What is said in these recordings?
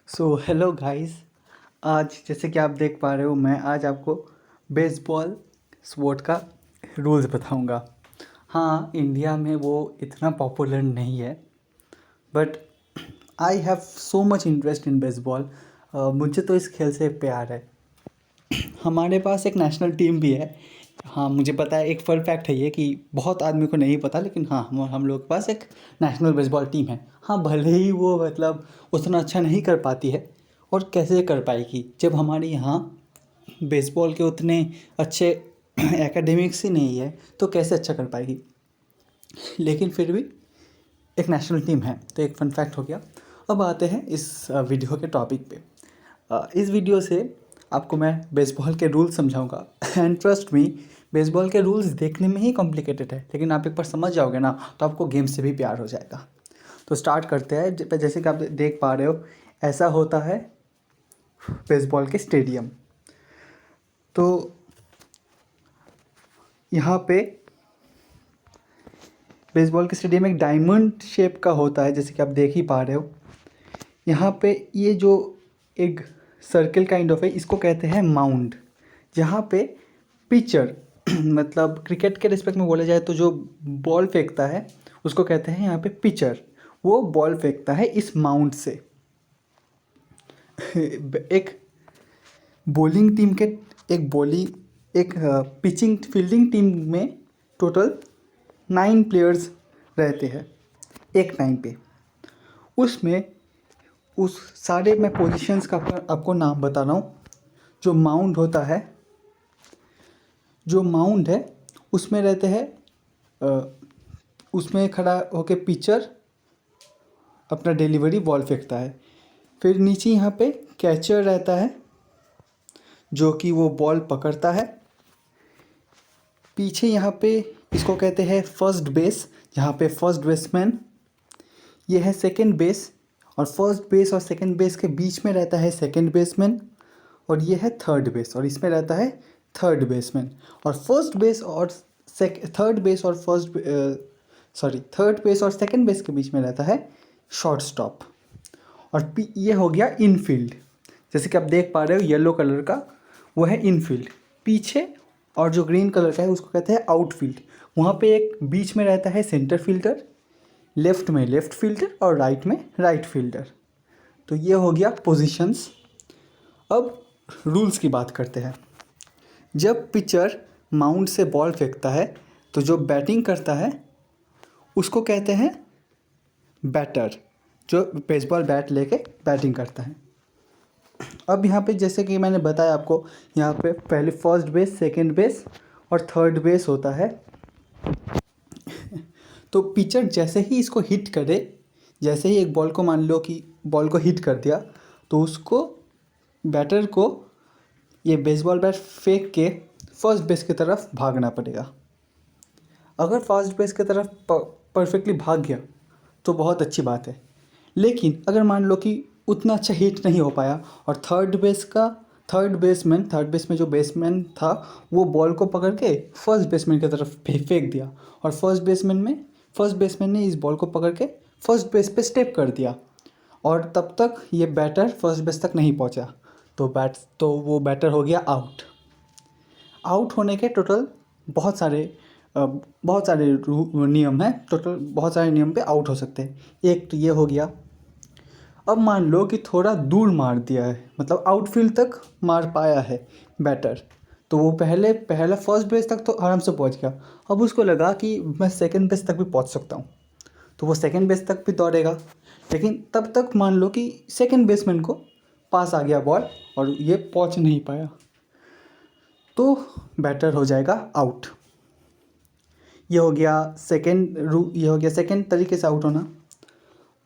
So hello guys. आज जैसे कि आप देख पा रहे हो मैं आज आपको बेसबॉल स्पोर्ट का रूल्स बताऊंगा। हाँ, इंडिया में वो इतना पॉपुलर नहीं है, but I have so much interest in baseball. मुझे तो इस खेल से प्यार है। हमारे पास एक नेशनल टीम भी है। हाँ, मुझे पता है, एक फन फैक्ट है ये कि बहुत आदमी को नहीं पता, लेकिन हाँ, हम लोग के पास एक नेशनल बेसबॉल टीम है। हाँ, भले ही वो मतलब उतना अच्छा नहीं कर पाती है, और कैसे कर पाएगी जब हमारे यहाँ बेसबॉल के उतने अच्छे एकेडमिक्स ही नहीं है, तो कैसे अच्छा कर पाएगी। लेकिन फिर भी एक नेशनल टीम है, तो एक फन फैक्ट हो गया। अब आते हैं इस वीडियो के टॉपिक पे। इस वीडियो से आपको मैं बेसबॉल के रूल्स समझाऊंगा एंड ट्रस्ट मी, बेसबॉल के रूल्स देखने में ही कॉम्प्लिकेटेड है, लेकिन आप एक बार समझ जाओगे ना तो आपको गेम से भी प्यार हो जाएगा। तो स्टार्ट करते हैं। जैसे कि आप देख पा रहे हो, ऐसा होता है बेसबॉल के स्टेडियम। तो यहाँ पे बेसबॉल के स्टेडियम एक डायमंड शेप का होता है, जैसे कि आप देख ही पा रहे हो। यहाँ पे ये जो एक सर्कल काइंड ऑफ है, इसको कहते हैं माउंड। जहाँ पे पिचर मतलब क्रिकेट के रिस्पेक्ट में बोला जाए तो जो बॉल फेंकता है उसको कहते हैं यहाँ पे पिचर। वो बॉल फेंकता है इस माउंड से। एक बॉलिंग टीम के एक पिचिंग फील्डिंग टीम में टोटल 9 प्लेयर्स रहते हैं एक टाइम पे। उसमें उस सारे मैं पोजीशंस का आपको नाम बता रहा हूँ। जो माउंड होता है, जो माउंड है उसमें रहते हैं, उसमें खड़ा होके पिचर अपना डिलीवरी बॉल फेंकता है। फिर नीचे यहाँ पे कैचर रहता है जो कि वो बॉल पकड़ता है। पीछे यहाँ पे इसको कहते हैं फर्स्ट बेस, जहाँ पे फर्स्ट बेसमैन, ये है सेकंड बेस, और फर्स्ट बेस और सेकंड बेस के बीच में रहता है सेकंड बेसमैन, और ये है थर्ड बेस, और इसमें रहता है थर्ड बेसमैन। और फर्स्ट बेस और थर्ड बेस और थर्ड बेस और सेकंड बेस के बीच में रहता है शॉर्ट स्टॉप। और ये हो गया इनफील्ड। जैसे कि आप देख पा रहे हो येलो कलर का वो है इनफील्ड। पीछे और जो ग्रीन कलर का है उसको कहते हैं आउटफील्ड। वहाँ पे एक बीच में रहता है सेंटर फील्डर, लेफ्ट में लेफ्ट फील्डर और राइट में राइट फील्डर। तो ये हो गया पोजीशंस। अब रूल्स की बात करते हैं। जब पिचर माउंड से बॉल फेंकता है तो जो बैटिंग करता है उसको कहते हैं बैटर, जो बेसबॉल बैट लेके बैटिंग करता है। अब यहाँ पे जैसे कि मैंने बताया आपको, यहाँ पे पहले फर्स्ट बेस, सेकंड बेस और थर्ड बेस होता है। तो पिचर जैसे ही इसको हिट करे, जैसे ही एक बॉल को मान लो कि बॉल को हिट कर दिया, तो उसको बैटर को ये बेसबॉल बैट फेंक के फर्स्ट बेस की तरफ भागना पड़ेगा। अगर फर्स्ट बेस की तरफ परफेक्टली भाग गया तो बहुत अच्छी बात है, लेकिन अगर मान लो कि उतना अच्छा हिट नहीं हो पाया और थर्ड बेस में जो बेसमैन था वो बॉल को पकड़ के फर्स्ट बेसमैन की तरफ फेंक दिया, और फर्स्ट बेसमैन ने इस बॉल को पकड़ के फर्स्ट बेस पे स्टेप कर दिया, और तब तक ये बैटर फर्स्ट बेस तक नहीं पहुंचा, तो वो बैटर हो गया आउट। आउट होने के टोटल बहुत सारे नियम हैं। टोटल बहुत सारे नियम पे आउट हो सकते हैं। एक तो ये हो गया। अब मान लो कि थोड़ा दूर मार दिया है, मतलब आउटफील्ड तक मार पाया है बैटर, तो वो पहला फर्स्ट बेस तक तो आराम से पहुंच गया। अब उसको लगा कि मैं सेकंड बेस तक भी पहुंच सकता हूँ, तो वो सेकंड बेस तक भी दौड़ेगा। लेकिन तब तक मान लो कि सेकंड बेसमैन को पास आ गया बॉल और ये पहुंच नहीं पाया, तो बैटर हो जाएगा आउट। ये हो गया सेकंड तरीके से आउट होना।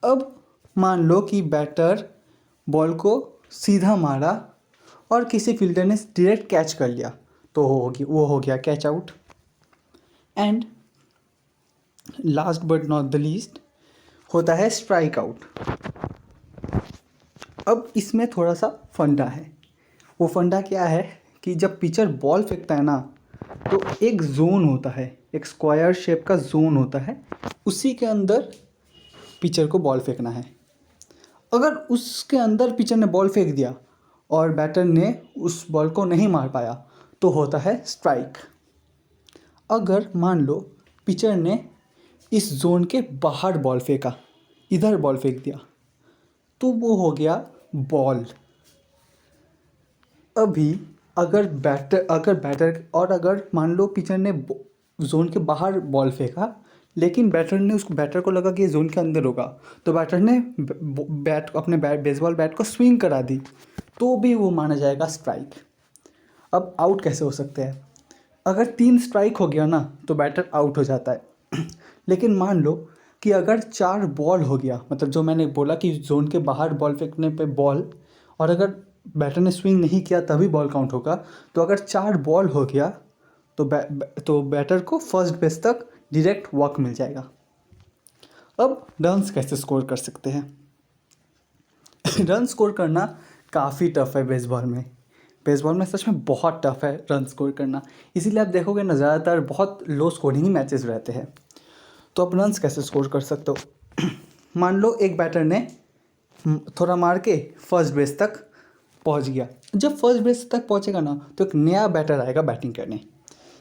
अब मान लो कि बैटर बॉल को सीधा मारा और किसी फील्डर ने डायरेक्ट कैच कर लिया, तो वो हो गया catch out. And last but not the least होता है स्ट्राइक आउट। अब इसमें थोड़ा सा फंडा है। वो फंडा क्या है कि जब पिचर बॉल फेंकता है ना, तो एक जोन होता है, एक स्क्वायर शेप का जोन होता है, उसी के अंदर पिचर को बॉल फेंकना है। अगर उसके अंदर पिचर ने बॉल फेंक दिया और बैटर ने उस बॉल को नहीं मार पाया तो होता है स्ट्राइक। अगर मान लो पिचर ने इस जोन के बाहर बॉल फेंका, इधर बॉल फेंक दिया, तो वो हो गया बॉल। अभी अगर मान लो पिचर ने जोन के बाहर बॉल फेंका, लेकिन बैटर को लगा कि ये जोन के अंदर होगा, तो बैटर ने बेसबॉल बैट को स्विंग करा दी, तो भी वो माना जाएगा स्ट्राइक। अब आउट कैसे हो सकते हैं? अगर 3 स्ट्राइक हो गया ना तो बैटर आउट हो जाता है। लेकिन मान लो कि अगर 4 बॉल हो गया, मतलब जो मैंने बोला कि जोन के बाहर बॉल फेंकने पे बॉल, और अगर बैटर ने स्विंग नहीं किया तभी बॉल काउंट होगा। तो अगर 4 बॉल हो गया तो बैटर को फर्स्ट बेस तक डायरेक्ट वॉक मिल जाएगा। अब रन्स कैसे स्कोर कर सकते हैं? रन स्कोर करना काफ़ी टफ है बेसबॉल में सच में बहुत टफ है रन स्कोर करना। इसीलिए आप देखोगे ना, ज़्यादातर बहुत लो स्कोरिंग ही मैचेस रहते हैं। तो आप रन्स कैसे स्कोर कर सकते हो? मान लो एक बैटर ने थोड़ा मार के फर्स्ट बेस तक पहुंच गया। जब फर्स्ट बेस तक पहुंचेगा ना तो एक नया बैटर आएगा बैटिंग करने।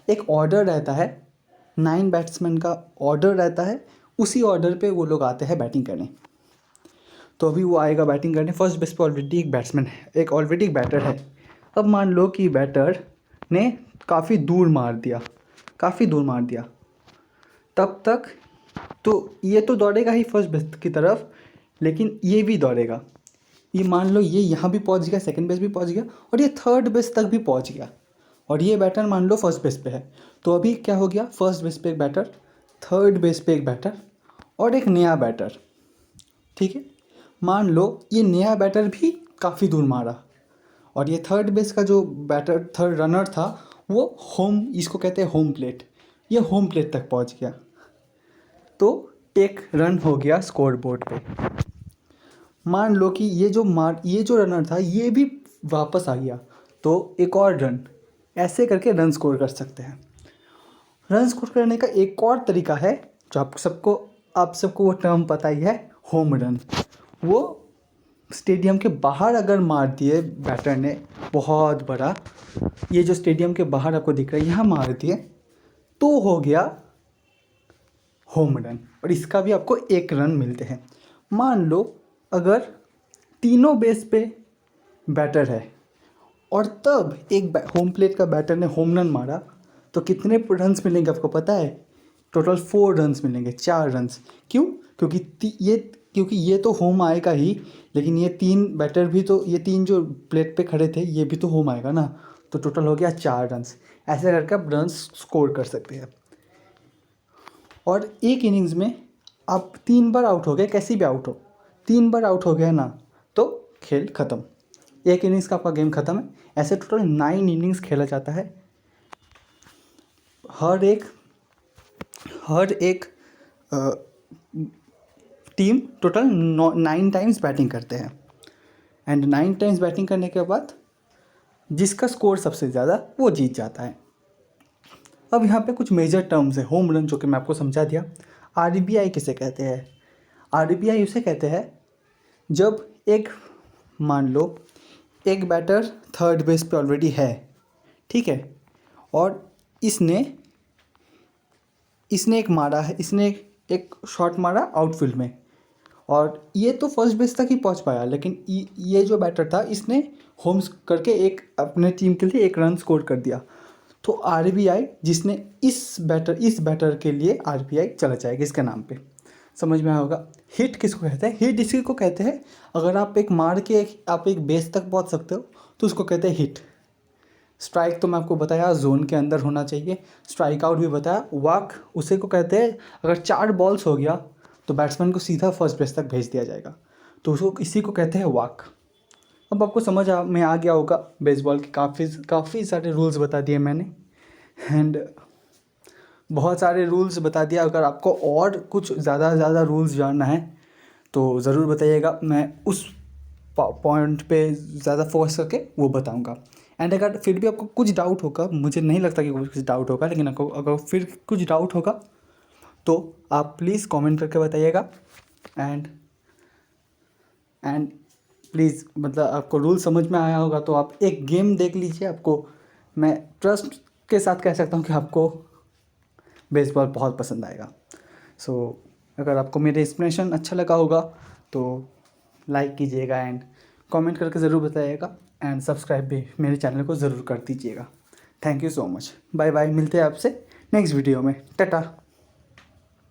एक ऑर्डर रहता है, 9 बैट्समैन का ऑर्डर रहता है, उसी ऑर्डर पे वो लोग आते हैं बैटिंग करने। तो अभी वो आएगा बैटिंग करने, फर्स्ट बेस पे ऑलरेडी एक बैट्समैन है, ऑलरेडी एक बैटर है। अब मान लो कि बैटर ने काफ़ी दूर मार दिया, तब तक तो ये तो दौड़ेगा ही फर्स्ट बेस की तरफ, लेकिन ये भी दौड़ेगा। ये मान लो ये यहाँ भी पहुँच गया, सेकंड बेस भी पहुँच गया, और ये थर्ड बेस तक भी पहुँच गया, और ये बैटर मान लो फर्स्ट बेस पे है। तो अभी क्या हो गया? फर्स्ट बेस पे एक बैटर, थर्ड बेस पे एक बैटर और एक नया बैटर। ठीक है, मान लो ये नया बैटर भी काफ़ी दूर मारा, और ये थर्ड बेस का जो बैटर, थर्ड रनर था, वो इसको कहते हैं होम प्लेट, ये होम प्लेट तक पहुंच गया। तो एक रन हो गया स्कोर बोर्ड पे। मान लो कि ये जो रनर था ये भी वापस आ गया, तो एक और रन। ऐसे करके रन स्कोर कर सकते हैं। रन स्कोर करने का एक और तरीका है जो आप सबको वो टर्म पता ही है, होम रन। वो स्टेडियम के बाहर अगर मार दिए बैटर ने बहुत बड़ा, ये जो स्टेडियम के बाहर आपको दिख रहा है यहाँ मार दिए, तो हो गया होम रन, और इसका भी आपको 1 रन मिलते हैं। मान लो अगर तीनों बेस पे बैटर है और तब एक होम प्लेट का बैटर ने होम रन मारा, तो कितने रन्स मिलेंगे आपको पता है? टोटल 4 रन्स मिलेंगे, 4 रन्स। क्यों? क्योंकि ये तो होम आएगा ही, लेकिन ये 3 बैटर भी, तो ये 3 जो प्लेट पे खड़े थे ये भी तो होम आएगा ना, तो टोटल हो गया 4 रन्स। ऐसे करके आप रन्स स्कोर कर सकते हैं। और एक इनिंग्स में आप 3 बार आउट हो गए, कैसी भी आउट हो, 3 बार आउट हो गया ना तो खेल ख़त्म, एक इनिंग्स का आपका गेम ख़त्म है। ऐसे टोटल 9 इनिंग्स खेला जाता है। हर एक टीम टोटल 9 टाइम्स बैटिंग करते हैं, एंड 9 टाइम्स बैटिंग करने के बाद जिसका स्कोर सबसे ज़्यादा वो जीत जाता है। अब यहाँ पे कुछ मेजर टर्म्स है होम रन, जो कि मैं आपको समझा दिया। RBI किसे कहते हैं? RBI उसे कहते हैं जब मान लो एक बैटर थर्ड बेस पे ऑलरेडी है, ठीक है, और इसने एक शॉट मारा आउटफील्ड में, और ये तो फर्स्ट बेस तक ही पहुंच पाया, लेकिन ये जो बैटर था इसने होम्स करके अपने टीम के लिए 1 रन स्कोर कर दिया। तो RBI जिसने इस बैटर के लिए RBI चला जाएगा इसके नाम पे। समझ में आया होगा। हिट किसको कहते हैं? हिट इसी को कहते हैं अगर आप एक बेस तक पहुंच सकते हो तो उसको कहते हैं हिट। स्ट्राइक तो मैं आपको बताया जोन के अंदर होना चाहिए, स्ट्राइक आउट भी बताया। वॉक उसे को कहते हैं अगर 4 बॉल्स हो गया तो बैट्समैन को सीधा फर्स्ट बेस तक भेज दिया जाएगा, तो इसी को कहते हैं वॉक। अब आपको समझ में आ गया होगा बेसबॉल के काफ़ी सारे रूल्स बता दिए मैंने, एंड बहुत सारे रूल्स बता दिया। अगर आपको और कुछ ज़्यादा रूल्स जानना है तो ज़रूर बताइएगा, मैं उस पॉइंट पे ज़्यादा फोकस करके वो बताऊंगा। एंड अगर फिर भी आपको कुछ डाउट होगा, मुझे नहीं लगता कि कुछ डाउट होगा, लेकिन आपको अगर फिर कुछ डाउट होगा तो आप प्लीज़ कमेंट करके बताइएगा। एंड प्लीज़ मतलब आपको रूल समझ में आया होगा तो आप एक गेम देख लीजिए, आपको मैं ट्रस्ट के साथ कह सकता हूँ कि आपको बेसबॉल बहुत पसंद आएगा। सो अगर आपको मेरे एक्सप्लेनेशन अच्छा लगा होगा तो लाइक कीजिएगा एंड कमेंट करके ज़रूर बताइएगा एंड सब्सक्राइब भी मेरे चैनल को ज़रूर कर दीजिएगा। Thank you so much. Bye bye, मिलते हैं आपसे नेक्स्ट वीडियो में। टाटा।